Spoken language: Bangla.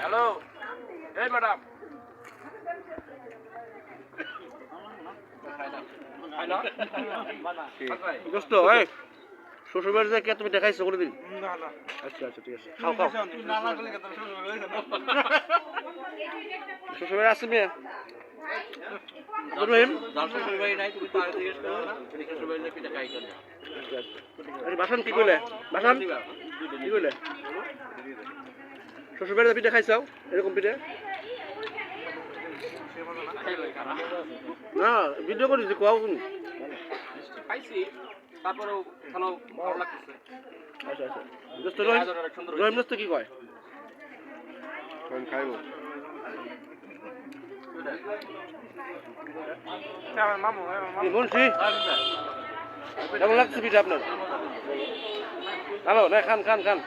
হ্যালো, এই ম্যাডাম। দোস্ত এই শ্বশুরবাড়ি যে কে তুমি দেখাইছো কোনোদিন? না না। আচ্ছা আচ্ছা ঠিক আছে, খাও খাও। শ্বশুরবাড়ি আসছে মেয়ে রহিম শ্বশুরবাড়ি নাই, তুমি তো আগে জিজ্ঞেস করো না শ্বশুরবাড়ি পিঠা খাই কেন? বাসান কি কইলে? বাসান কি কইলে? শ্বশুরবাড়িতে পিঠা খাইছাও এরকম পিঠা? না ভিডিও করেছি কোয়াও তুমি খাইছি, তারপরেও ভালো ভালো লাগতেছে। আচ্ছা আচ্ছা দোস্ত রহিম দোস্ত কি কয়? খাইব মুন্সি কেমন লাগছে পিঠা আপনার? ভালো না? খান খান খান।